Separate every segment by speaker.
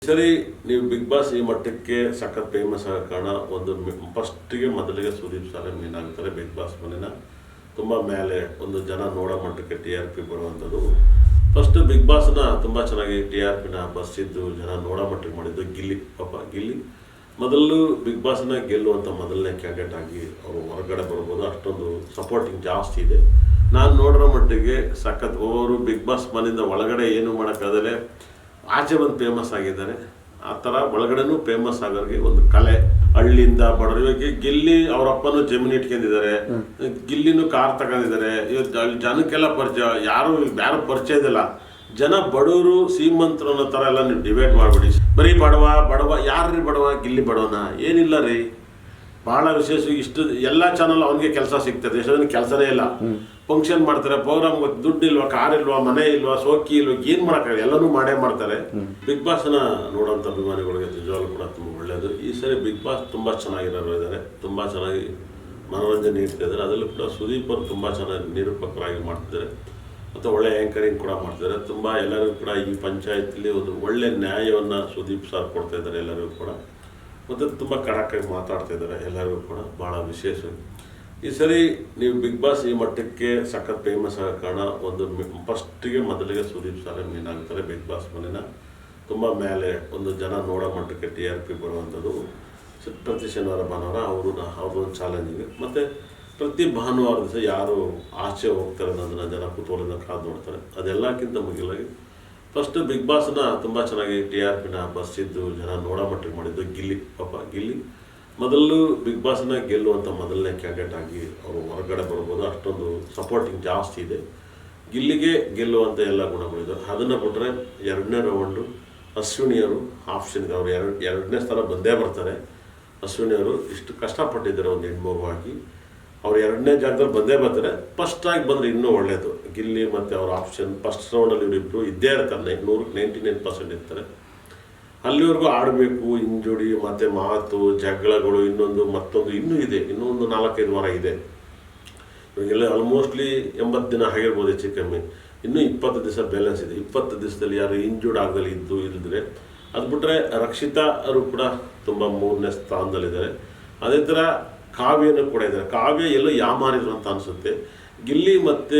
Speaker 1: ಸರಿ, ನೀವು big boss ಈ ಮಟ್ಟಕ್ಕೆ ಸಖತ್ ಫೇಮಸ್ ಆಗ ಕಾರಣ ಒಂದು ಫಸ್ಟಿಗೆ ಮೊದಲಿಗೆ ಸುದೀಪ್ ಸರ್ ಮೇನ್ ಆಗ್ತಾರೆ. ಬಿಗ್ ಬಾಸ್ ಮನೆನ ತುಂಬ ಮೇಲೆ ಒಂದು ಜನ ನೋಡೋ ಮಟ್ಟಕ್ಕೆ TRP ಬರುವಂಥದ್ದು. ಫಸ್ಟ್ ಬಿಗ್ ಬಾಸ್ನ ತುಂಬ ಚೆನ್ನಾಗಿ TRPನ ಬಸ್ಸಿದ್ದು ಜನ ನೋಡೋ ಮಟ್ಟಿಗೆ ಮಾಡಿದ್ದು ಗಿಲ್ಲಿ. ಪಾಪ ಗಿಲ್ಲಿ ಮೊದಲು ಬಿಗ್ ಬಾಸ್ನ ಗೆಲ್ಲುವಂಥ ಮೊದಲನೇ ಕ್ಯಾಂಡಿಡೇಟ್ ಆಗಿ ಅವರು ಹೊರಗಡೆ ಬರ್ಬೋದು. ಅಷ್ಟೊಂದು ಸಪೋರ್ಟಿಂಗ್ ಜಾಸ್ತಿ ಇದೆ. ನಾನು ನೋಡಿರೋ ಮಟ್ಟಿಗೆ ಸಖತ್ ಅವರು ಬಿಗ್ ಬಾಸ್ ಮನೆಯಿಂದ ಒಳಗಡೆ ಏನು ಮಾಡೋಕ್ಕಾಗದೆ ಆಚೆ ಬಂದು ಫೇಮಸ್ ಆಗಿದ್ದಾರೆ. ಆ ಥರ ಒಳಗಡೆನೂ ಫೇಮಸ್ ಆಗೋರಿಗೆ ಒಂದು ಕಲೆ, ಹಳ್ಳಿಯಿಂದ ಬಡವರು. ಇವಾಗ ಗಿಲ್ಲಿ ಅವರಪ್ಪನೂ ಜಮೀನು ಇಟ್ಕೊಂಡಿದ್ದಾರೆ, ಗಿಲ್ಲಿನೂ ಕಾರ್ ತಗೊಂಡಿದ್ದಾರೆ. ಇವತ್ತು ಜನಕ್ಕೆಲ್ಲ ಪರಿಚಯ, ಯಾರು ಪರಿಚಯ ಇದಿಲ್ಲ. ಜನ ಬಡವರು ಶ್ರೀಮಂತರು ಅನ್ನೋ ಥರ ಎಲ್ಲ ನೀವು ಡಿಬೇಟ್ ಮಾಡಿಬಿಡಿ. ಬರೀ ಬಡವ ಯಾರ್ರೀ ಬಡವ? ಗಿಲ್ಲಿ ಬಡವನ? ಏನಿಲ್ಲ ರೀ. ಭಾಳ ವಿಶೇಷ ಇಷ್ಟು ಎಲ್ಲ ಚಾನಲ್ ಅವನಿಗೆ ಕೆಲಸ ಸಿಗ್ತದೆ. ಎಷ್ಟೋ ಜನ ಕೆಲಸನೇ ಇಲ್ಲ, ಫಂಕ್ಷನ್ ಮಾಡ್ತಾರೆ, ಪ್ರೋಗ್ರಾಮ್ ದುಡ್ಡು ಇಲ್ವಾ, ಕಾರ್ ಇಲ್ವಾ, ಮನೆ ಇಲ್ವಾ, ಸೋಕಿ ಇಲ್ವಾ, ಏನು ಮಾಡೋಕ್ಕಾಗಲ್ಲ, ಎಲ್ಲನೂ ಮಾಡೇ ಮಾಡ್ತಾರೆ. ಬಿಗ್ ಬಾಸ್ನ ನೋಡೋಂಥ ಅಭಿಮಾನಿಗಳಿಗೆ ನಿಜವಾಗ್ಲೂ ಕೂಡ ತುಂಬ ಒಳ್ಳೆಯದು. ಈ ಸರಿ ಬಿಗ್ ಬಾಸ್ ತುಂಬ ಚೆನ್ನಾಗಿರೋರು ಇದ್ದಾರೆ, ತುಂಬ ಚೆನ್ನಾಗಿ ಮನೋರಂಜನೆ ನೀಡ್ತಿದ್ದಾರೆ. ಅದರಲ್ಲೂ ಕೂಡ ಸುದೀಪ್ ಅವರು ತುಂಬ ಚೆನ್ನಾಗಿ ನಿರೂಪಕರಾಗಿ ಮಾಡ್ತಿದ್ದಾರೆ ಮತ್ತು ಒಳ್ಳೆ ಆ್ಯಂಕರಿಂಗ್ ಕೂಡ ಮಾಡ್ತಿದ್ದಾರೆ. ತುಂಬ ಎಲ್ಲರಿಗೂ ಕೂಡ ಈ ಪಂಚಾಯತಿಲಿ ಒಂದು ಒಳ್ಳೆ ನ್ಯಾಯವನ್ನು ಸುದೀಪ್ ಸರ್ ಕೊಡ್ತಾ ಇದ್ದಾರೆ ಎಲ್ಲರಿಗೂ ಕೂಡ. ಮತ್ತು ತುಂಬ ಕಡಕಾಗಿ ಮಾತಾಡ್ತಾ ಇದ್ದಾರೆ ಎಲ್ಲರಿಗೂ ಕೂಡ, ಭಾಳ ವಿಶೇಷ. ಈ ಸರಿ ನೀವು ಬಿಗ್ ಬಾಸ್ ಈ ಮಟ್ಟಕ್ಕೆ ಸಖತ್ ಫೇಮಸ್ ಆಗ ಕಾರಣ ಒಂದು ಫಸ್ಟಿಗೆ ಮೊದಲಿಗೆ ಸುದೀಪ್ ಸರ್ ಮೇನ್ ಆಗ್ತಾರೆ. ಬಿಗ್ ಬಾಸ್ ಮನೆನ ತುಂಬ ಮೇಲೆ ಒಂದು ಜನ ನೋಡೋ ಮಟ್ಟಕ್ಕೆ TRP ಬರುವಂಥದ್ದು. ಪ್ರತಿ ಶನಿವಾರ ಭಾನುವಾರ ಅವ್ರದ್ದೊಂದು ಚಾಲೆಂಜಿಗೆ. ಮತ್ತು ಪ್ರತಿ ಭಾನುವಾರ ದಿವಸ ಯಾರು ಆಚೆ ಹೋಗ್ತಾರೆ ಅನ್ನೋದನ್ನು ಜನ ಕುತೂಹಲದಿಂದ ಕಾದು ನೋಡ್ತಾರೆ. ಅದೆಲ್ಲಕ್ಕಿಂತ ಮುಗಿಲಾಗಿ ಫಸ್ಟ್ ಬಿಗ್ ಬಾಸ್ನ ತುಂಬ ಚೆನ್ನಾಗಿ TRPನ ಬಸ್ಸಿದ್ದು ಜನ ನೋಡೋ ಮಟ್ಟಿಗೆ ಮಾಡಿದ್ದು ಗಿಲ್ಲಿ. ಪಾಪ ಗಿಲ್ಲಿ ಮೊದಲು ಬಿಗ್ ಬಾಸ್ನ ಗೆಲ್ಲುವಂಥ ಮೊದಲನೇ ಕ್ಯಾಂಡಿಡೇಟ್ ಆಗಿ ಅವರು ಹೊರಗಡೆ ಬರ್ಬೋದು. ಅಷ್ಟೊಂದು ಸಪೋರ್ಟಿಂಗ್ ಜಾಸ್ತಿ ಇದೆ. ಗಿಲ್ಲಿಗೆ ಗೆಲ್ಲುವಂಥ ಎಲ್ಲ ಗುಣಗಳಿದೆ. ಅದನ್ನು ಬಿಟ್ಟರೆ ಎರಡನೇ ರೌಂಡು ಅಶ್ವಿನಿಯವರು ಆಪ್ಷನ್ ಇದೆ. ಅವರು ಎರಡನೇ ಸ್ಥಾನ ಬಂದೇ ಬರ್ತಾರೆ. ಅಶ್ವಿನಿಯವರು ಇಷ್ಟು ಕಷ್ಟಪಟ್ಟಿದ್ದಾರೆ ಒಂದು ಹೆಣ್ಮಗುವಾಗಿ, ಅವ್ರು ಎರಡನೇ ಜಾಗದಲ್ಲಿ ಬಂದೇ ಬರ್ತಾರೆ. ಫಸ್ಟಾಗಿ ಬಂದರೆ ಇನ್ನೂ ಒಳ್ಳೆಯದು. ಗಿಲ್ಲಿ ಮತ್ತು ಅವ್ರ ಆಪ್ಷನ್ ಫಸ್ಟ್ ರೌಂಡಲ್ಲಿ ಇವರಿಬ್ಬರು ಇದ್ದೇ ಇರ್ತಾರೆ, 99% ಇರ್ತಾರೆ. ಅಲ್ಲಿವರೆಗೂ ಆಡಬೇಕು, ಇಂಜುರಿ ಮತ್ತು ಮಾತು ಜಗಳಗಳು ಮತ್ತೊಂದು ಇನ್ನೂ ಇದೆ. ಇನ್ನೂ ಒಂದು 4-5 ವಾರ ಇದೆ. ಇವಾಗೆಲ್ಲ ಆಲ್ಮೋಸ್ಟ್ಲಿ 80 ದಿನ ಆಗಿರ್ಬೋದು ಹೆಚ್ಚು ಕಮ್ಮಿ. ಇನ್ನೂ 20 ದಿವಸ ಬ್ಯಾಲೆನ್ಸ್ ಇದೆ. 20 ದಿವಸದಲ್ಲಿ ಯಾರು ಇಂಜೂರ್ಡ್ ಆಗದಲ್ಲಿ ಇದ್ದರೆ ಅದು ಬಿಟ್ಟರೆ ರಕ್ಷಿತಾ ಅವರು ಕೂಡ ತುಂಬ 3ನೇ ಸ್ಥಾನದಲ್ಲಿದ್ದಾರೆ. ಅದೇ ಥರ ಕಾವ್ಯನೂ ಕೂಡ ಇದ್ದಾರೆ. ಕಾವ್ಯ ಎಲ್ಲೋ ಯಾಮಾರಿದ್ರು ಅಂತ ಅನಿಸುತ್ತೆ. ಗಿಲ್ಲಿ ಮತ್ತು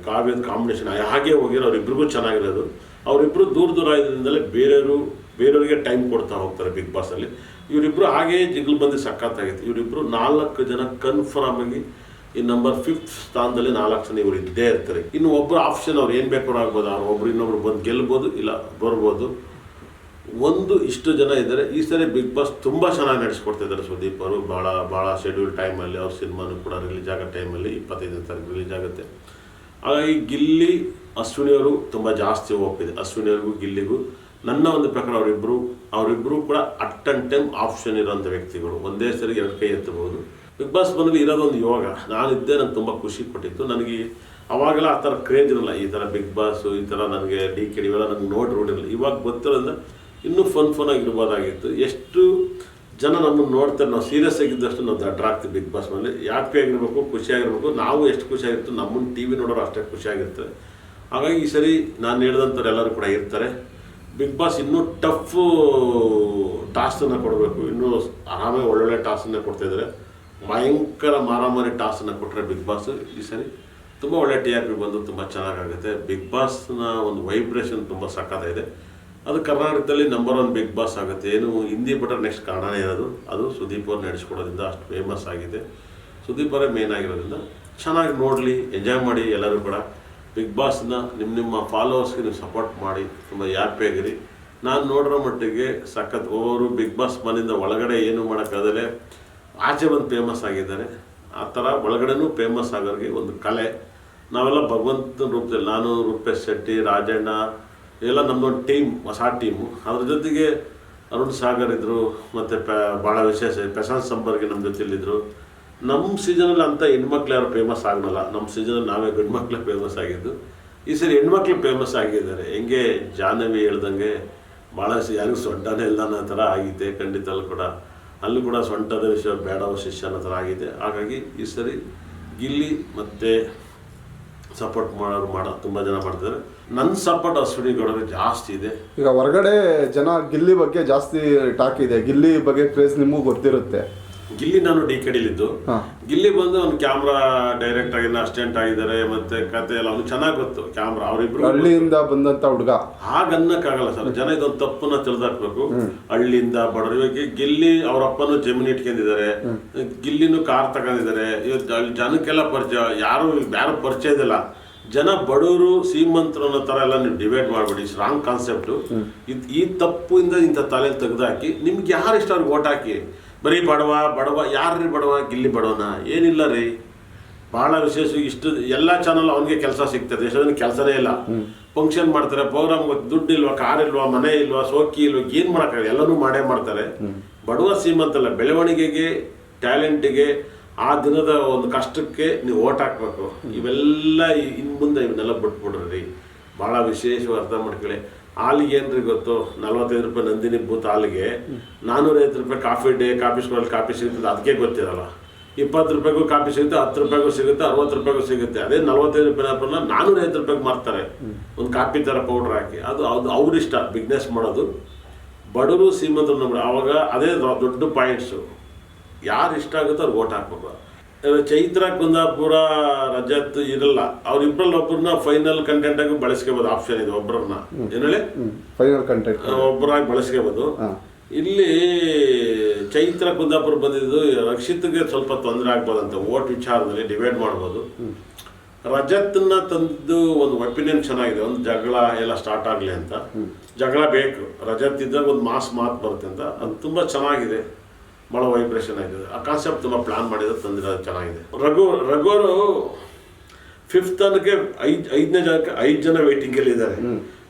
Speaker 1: ಕಾವ್ಯದ ಕಾಂಬಿನೇಷನ್ ಹಾಗೆ ಹೋಗಿರೋ ಅವರಿಬ್ಬರಿಗೂ ಚೆನ್ನಾಗಿರೋದು. ಅವರಿಬ್ಬರು ದೂರ ಇದ್ರಿಂದಲೇ ಬೇರೆಯವರಿಗೆ ಟೈಮ್ ಕೊಡ್ತಾ ಹೋಗ್ತಾರೆ ಬಿಗ್ ಬಾಸಲ್ಲಿ. ಇವರಿಬ್ಬರು ಹಾಗೇ ಜಿಗಲ್ ಬಂದು ಸಖತ್ತಾಗಿತ್ತು. ಇವರಿಬ್ಬರು 4 ಜನ ಕನ್ಫರ್ಮ್ ಆಗಿ ಈ ನಂಬರ್ 5th ಸ್ಥಾನದಲ್ಲಿ 4 ಜನ ಇವರು ಇದ್ದೇ ಇರ್ತಾರೆ. ಇನ್ನು ಒಬ್ಬರು ಆಪ್ಷನ್ ಅವ್ರು ಏನು ಬೇಕಾದ್ರೂ ಆಗ್ಬೋದು. ಅವ್ರು ಒಬ್ರು ಇನ್ನೊಬ್ರು ಬಂದು ಗೆಲ್ಬೋದು, ಇಲ್ಲ ಬರ್ಬೋದು. ಇಷ್ಟು ಜನ ಇದ್ದಾರೆ. ಈ ಸರಿ ಬಿಗ್ ಬಾಸ್ ತುಂಬ ಚೆನ್ನಾಗಿ ನಡೆಸ್ಕೊಡ್ತಿದ್ದಾರೆ ಸುದೀಪ್ ಅವರು. ಭಾಳ ಶೆಡ್ಯೂಲ್ ಟೈಮಲ್ಲಿ ಅವ್ರ ಸಿನಿಮಾನು ಕೂಡ ರಿಲೀಸ್ ಆಗೋ ಟೈಮಲ್ಲಿ 25ನೇ ತಾರೀಕು ರಿಲೀಸ್ ಆಗುತ್ತೆ. ಹಾಗಾಗಿ ಗಿಲ್ಲಿ ಅಶ್ವಿನಿಯವರು ತುಂಬ ಜಾಸ್ತಿ ಹೋಗ್ತಿದೆ. ಅಶ್ವಿನಿಯವ್ರಿಗೂ ಗಿಲ್ಲಿಗೂ ನನ್ನ ಒಂದು ಪ್ರಕಾರ ಅವರಿಬ್ಬರು ಕೂಡ ಅಟ್ ಅಂಡ್ ಟೈಮ್ ಆಪ್ಷನ್ ಇರೋಂಥ ವ್ಯಕ್ತಿಗಳು. ಒಂದೇ ಸರಿ 2 ಕೈ ಎತ್ತಬಹುದು. ಬಿಗ್ ಬಾಸ್ ಮನೇಲಿ ಇರೋದೊಂದು ಯೋಗ. ನಾನಿದ್ದೆ, ನನಗೆ ತುಂಬ ಖುಷಿ ಕೊಟ್ಟಿತ್ತು. ನನಗೆ ಅವಾಗೆಲ್ಲ ಆ ಥರ ಕ್ರೇಜ್ ಇರಲ್ಲ. ಈ ಥರ ಬಿಗ್ ಬಾಸು, ಈ ಥರ ನನಗೆ DK ಇವೆಲ್ಲ ನನಗೆ ನೋಡಿರಲಿಲ್ಲ. ಇವಾಗ ಗೊತ್ತಿರೋದ್ರಿಂದ ಇನ್ನೂ ಫನ್ ಆಗಿರ್ಬೋದಾಗಿತ್ತು. ಎಷ್ಟು ಜನ ನಮ್ಮನ್ನು ನೋಡ್ತಾರೆ. ನಾವು ಸೀರಿಯಸ್ ಆಗಿದ್ದಷ್ಟು ನಾವು ದಡ್ರಾಗ್ತೀವಿ ಬಿಗ್ ಬಾಸ್ ಮೇಲೆ. ಹ್ಯಾಪಿ ಆಗಿರಬೇಕು, ಖುಷಿಯಾಗಿರ್ಬೇಕು. ನಾವು ಎಷ್ಟು ಖುಷಿಯಾಗಿರ್ತೀವಿ, ನಮ್ಮನ್ನು TV ನೋಡೋರು ಅಷ್ಟೇ ಖುಷಿಯಾಗಿರ್ತಾರೆ. ಹಾಗಾಗಿ ಈ ಸರಿ ನಾನು ಹೇಳಿದಂಥವ್ರು ಎಲ್ಲರೂ ಕೂಡ ಇರ್ತಾರೆ. ಬಿಗ್ ಬಾಸ್ ಇನ್ನೂ ಟಫ್ ಟಾಸ್ಕನ್ನು ಕೊಡಬೇಕು. ಇನ್ನೂ ಆರಾಮಾಗಿ ಒಳ್ಳೊಳ್ಳೆ ಟಾಸ್ಕನ್ನು ಕೊಡ್ತಾಯಿದ್ದಾರೆ. ಭಯಂಕರ ಮಾರಾಮಾರಿ ಟಾಸ್ಕನ್ನು ಕೊಟ್ಟರೆ ಬಿಗ್ ಬಾಸ್ ಈ ಸರಿ ತುಂಬ ಒಳ್ಳೆ TRP ಬಂದು ತುಂಬ ಚೆನ್ನಾಗಾಗುತ್ತೆ. ಬಿಗ್ ಬಾಸ್ನ ಒಂದು ವೈಬ್ರೇಷನ್ ತುಂಬ ಸಖತ್ತಾಗಿದೆ. ಅದು ಕರ್ನಾಟಕದಲ್ಲಿ ನಂಬರ್ 1 ಬಿಗ್ ಬಾಸ್ ಆಗುತ್ತೆ. ಏನು ಹಿಂದಿ ಬಿಟ್ಟರೆ ನೆಕ್ಸ್ಟ್ ಕನ್ನಡನೇ ಇರೋದು. ಅದು ಸುದೀಪ್ ಅವ್ರು ನಡೆಸ್ಕೊಡೋದ್ರಿಂದ ಅಷ್ಟು ಫೇಮಸ್ ಆಗಿದೆ. ಸುದೀಪ್ ಅವರೇ ಮೇನ್ ಆಗಿರೋದ್ರಿಂದ ಚೆನ್ನಾಗಿ ನೋಡಲಿ, ಎಂಜಾಯ್ ಮಾಡಿ. ಎಲ್ಲರೂ ಕೂಡ ಬಿಗ್ ಬಾಸ್ನ ನಿಮ್ಮ ಫಾಲೋವರ್ಸ್ಗೆ ನೀವು ಸಪೋರ್ಟ್ ಮಾಡಿ, ತುಂಬ ಹ್ಯಾಪಿಯಾಗಿರಿ. ನಾನು ನೋಡಿರೋ ಮಟ್ಟಿಗೆ ಸಖತ್ ಅವರು ಬಿಗ್ ಬಾಸ್ ಮನೆಯಿಂದ ಒಳಗಡೆ ಏನು ಮಾಡೋಕ್ಕಾಗದೆ ಆಚೆ ಬಂದು ಫೇಮಸ್ ಆಗಿದ್ದಾರೆ. ಆ ಥರ ಒಳಗಡೆನೂ ಫೇಮಸ್ ಆಗೋರಿಗೆ ಒಂದು ಕಲೆ. ನಾವೆಲ್ಲ ಭಗವಂತನ ರೂಪದಲ್ಲಿ, ನಾನು ರೂಪೇಶ್ ಶೆಟ್ಟಿ, ರಾಜಣ್ಣ ಎಲ್ಲ ನಮ್ಮದೊಂದು ಟೀಮ್, ಹೊಸ ಟೀಮು. ಅದ್ರ ಜೊತೆಗೆ ಅರುಣ್ ಸಾಗರ್ ಇದ್ದರು. ಮತ್ತು ಭಾಳ ವಿಶೇಷ ಪ್ರಶಾಂತ್ ಸಂಬರ್ಗೆ ನಮ್ಮ ಜೊತೆಲಿದ್ದರು. ನಮ್ಮ ಸೀಸನಲ್ಲಿ ಅಂಥ ಹೆಣ್ಮಕ್ಳು ಯಾರು ಫೇಮಸ್ ಆಗಲ್ಲ. ನಮ್ಮ ಸೀಸನಲ್ಲಿ ನಾವೇ ಗಂಡು ಮಕ್ಕಳೇ ಫೇಮಸ್ ಆಗಿದ್ದು. ಈ ಸರಿ ಹೆಣ್ಮಕ್ಳು ಫೇಮಸ್ ಆಗಿದ್ದಾರೆ. ಹೆಂಗೆ ಜಾಹ್ನವಿ ಹೇಳ್ದಂಗೆ ಭಾಳ ಯಾರಿಗೂ ಸೊಂಟನೇ ಇಲ್ಲ ಅನ್ನೋ ಥರ ಆಗಿದೆ. ಖಂಡಿತ ಅಲ್ಲೂ ಕೂಡ ಸೊಂಟದ ವಿಷಯ ಬೇಡ ಶಿಷ್ಯ ಅನ್ನೋ ಥರ ಆಗಿದೆ. ಹಾಗಾಗಿ ಈ ಸರಿ ಗಿಲ್ಲಿ ಮತ್ತು ಸಪೋರ್ಟ್ ಮಾಡೋ ತುಂಬ ಜನ ಮಾಡ್ತಿದ್ದಾರೆ. ನನ್ನ ಸಪೋರ್ಟ್ ಅಶ್ವಿನಿ ಗೌಡರಿಗೆ ಜಾಸ್ತಿ ಇದೆ.
Speaker 2: ಈಗ ಹೊರಗಡೆ ಜನ ಗಿಲ್ಲಿ ಬಗ್ಗೆ ಜಾಸ್ತಿ ಟಾಕ್ ಇದೆ, ಗಿಲ್ಲಿ ಬಗ್ಗೆ ಕ್ರೇಜ್ ನಿಮಗೂ ಗೊತ್ತಿರುತ್ತೆ.
Speaker 1: ಗಿಲ್ಲಿ ನಾನು ಡಿಕೆಡಿಲಿದ್ದು, ಗಿಲ್ಲಿ ಬಂದು ಅವ್ನು ಕ್ಯಾಮ್ರಾ ಡೈರೆಕ್ಟ್ ಆಗಿ ಅಸಿಸ್ಟೆಂಟ್ ಆಗಿದ್ದಾರೆ, ಮತ್ತೆ ಕತೆ ಎಲ್ಲ ಅವ್ನು ಚೆನ್ನಾಗಿ ಗೊತ್ತು. ಕ್ಯಾಮ್ರಾ ಅವರಿಬ್ರು
Speaker 2: ಹಳ್ಳಿಯಿಂದ ಬಂದಂತ ಹುಡುಗ
Speaker 1: ಹಾಗನ್ನಕ್ಕಾಗಲ್ಲ ಸರ್. ಜನ ಇದೊಂದು ತಪ್ಪನ್ನ ತಿಳಿದಾಕ್ಬೇಕು. ಹಳ್ಳಿಯಿಂದ ಬಡವರು, ಇವಾಗ ಗಿಲ್ಲಿ ಅವ್ರ ಅಪ್ಪನು ಜಮೀನು ಇಟ್ಕೊಂಡಿದ್ದಾರೆ, ಗಿಲ್ಲಿನೂ ಕಾರ್ ತಗೊಂಡಿದ್ದಾರೆ. ಇವತ್ತು ಜನಕ್ಕೆಲ್ಲ ಪರಿಚಯ, ಯಾರು ಪರಿಚಯ ಇದಿಲ್ಲ. ಜನ ಬಡವರು ಶ್ರೀಮಂತರು ಅನ್ನೋ ಥರ ಎಲ್ಲ ನೀವು ಡಿವೈಡ್ ಮಾಡಬೇಡಿ. Wrong concept. ಈ ತಪ್ಪಿಂದ ಇಂಥ ತಲೆಯಲ್ಲಿ ತೆಗೆದಾಕಿ ನಿಮ್ಗೆ ಯಾರು ಇಷ್ಟ ಅವ್ರಿಗೆ ಓಟ್ ಹಾಕಿ. ಬರೀ ಬಡವ ಯಾರ್ರೀ ಬಡವ? ಗಿಲ್ಲಿ ಬಡವನ? ಏನಿಲ್ಲ ರೀ. ಭಾಳ ವಿಶೇಷ ಇಷ್ಟು ಎಲ್ಲ ಚಾನಲ್ ಅವನಿಗೆ ಕೆಲಸ ಸಿಗ್ತದೆ. ಎಷ್ಟೊಂದು ಕೆಲಸನೇ ಇಲ್ಲ. ಫಂಕ್ಷನ್ ಮಾಡ್ತಾರೆ, ಪ್ರೋಗ್ರಾಮ್ ದುಡ್ಡು ಇಲ್ವಾ, ಕಾರ್ ಇಲ್ವಾ, ಮನೆ ಇಲ್ವಾ, ಸೋಕಿ ಇಲ್ವಾ, ಏನು ಮಾಡೋಕ್ಕಾಗಲ್ಲ, ಎಲ್ಲನೂ ಮಾಡೇ ಮಾಡ್ತಾರೆ. ಬಡವ ಶ್ರೀಮಂತಲ್ಲ, ಬೆಳವಣಿಗೆಗೆ, ಟ್ಯಾಲೆಂಟಿಗೆ, ಆ ದಿನದ ಒಂದು ಕಷ್ಟಕ್ಕೆ ನೀವು ಓಟ್ ಹಾಕ್ಬೇಕು. ಇವೆಲ್ಲ ಇನ್ನು ಮುಂದೆ ಇವನ್ನೆಲ್ಲ ಬಿಟ್ಬಿಡ್ರಿ. ಭಾಳ ವಿಶೇಷವಾಗಿ ಅರ್ಥ ಮಾಡ್ಕೊಳ್ಳಿ. ಹಾಲಿಗೆ ಏನ್ರಿ ಗೊತ್ತು, 45 ರೂಪಾಯಿ ನಂದಿನಿ ಬೂತ್ ಹಾಲಿಗೆ 450 ರೂಪಾಯಿ ಕಾಫಿ ಸ್ಟಾಲ್ ಕಾಫಿ ಸಿಗುತ್ತೆ, ಅದಕ್ಕೆ ಗೊತ್ತಿರಲ್ಲ. 20 ರೂಪಾಯಿಗೂ ಕಾಫಿ ಸಿಗುತ್ತೆ, 10 ರೂಪಾಯಿಗೂ ಸಿಗುತ್ತೆ, 60 ರೂಪಾಯಿಗೂ ಸಿಗುತ್ತೆ. ಅದೇ 45 ರೂಪಾಯಿ 450 ರೂಪಾಯಿಗೆ ಮಾರ್ತಾರೆ ಒಂದು ಕಾಫಿ ಥರ ಪೌಡ್ರ್ ಹಾಕಿ. ಅದು ಅವ್ರಿಷ್ಟ ಬಿಸ್ನೆಸ್ ಮಾಡೋದು. ಬಡವರು ಶ್ರೀಮಂತರು ನೋಡಿ, ಆವಾಗ ಅದೇ ದೊಡ್ಡ ಪಾಯಿಂಟ್ಸು. ಯಾರು ಇಷ್ಟ ಆಗುತ್ತೋ ಅವ್ರಿಗೆ ಓಟ್ ಹಾಕ್ಬೇಕು. ಚೈತ್ರ, ಕುಂದಾಪುರ, ರಜತ್ ಇರಲ್ಲ, ಅವ್ರಿಬ್ರಲ್ಲಿ ಒಬ್ಬರನ್ನ ಫೈನಲ್ ಕಂಟೆಂಟ್ ಆಗಿ ಬಳಸ್ಕೋಬಹುದು. ಆಪ್ಷನ್ ಇದೆ, ಒಬ್ಬರನ್ನ ಏನ್ ಹೇಳಿ
Speaker 2: ಫೈನಲ್ ಕಂಟೆಂಟ್
Speaker 1: ಒಬ್ಬರಾಗಿ ಬಳಸ್ಕೋಬಹುದು. ಇಲ್ಲಿ ಚೈತ್ರ, ಕುಂದಾಪುರ ಬಂದಿದ್ದು ರಕ್ಷಿತ್ಗೆ ಸ್ವಲ್ಪ ತೊಂದರೆ ಆಗ್ಬೋದಂತ. ಓಟ್ ವಿಚಾರದಲ್ಲಿ ಡಿವೈಡ್ ಮಾಡ್ಬೋದು. ರಜತ್ನ ತಂದು ಒಂದು ಒಪಿನಿಯನ್ ಚೆನ್ನಾಗಿದೆ, ಒಂದು ಜಗಳ ಎಲ್ಲ ಸ್ಟಾರ್ಟ್ ಆಗಲಿ ಅಂತ. ಜಗಳ ಬೇಕು, ರಜತ್ ಇದ್ದಾಗ ಒಂದು ಮಾತು ಬರುತ್ತೆ ಅಂತ. ಅದು ತುಂಬ ಚೆನ್ನಾಗಿದೆ, ಭಾಳ ವೈಬ್ರೇಷನ್ ಆಗಿದೆ. ಆ ಕಾನ್ಸೆಪ್ಟ್ ತುಂಬ ಪ್ಲಾನ್ ಮಾಡಿದ್ರೆ ತಂದಿರೋದು ಚೆನ್ನಾಗಿದೆ. ರಘುವರು 5th ತನಕ 5ನೇ ಜಾಗಕ್ಕೆ 5 ಜನ ವೇಟಿಂಗಲ್ಲಿ ಇದ್ದಾರೆ.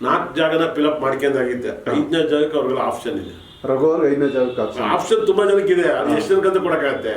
Speaker 1: 4 ಜಾಗನ ಫಿಲಪ್ ಮಾಡ್ಕೊಂಡಾಗಿದ್ದೆ. 5ನೇ ಜಾಗಕ್ಕೆ ಅವ್ರಿಗೆಲ್ಲ ಆಪ್ಷನ್ ಇದೆ.
Speaker 2: ರಘುವರು 5ನೇ ಜಾಗಕ್ಕೆ
Speaker 1: ಆಪ್ಷನ್ ತುಂಬ ಜನಕ್ಕಿದೆ. ಅದು ಎಷ್ಟು ಜನಕ್ಕಂತ ಕೊಡೋಕ್ಕಾಗತ್ತೆ?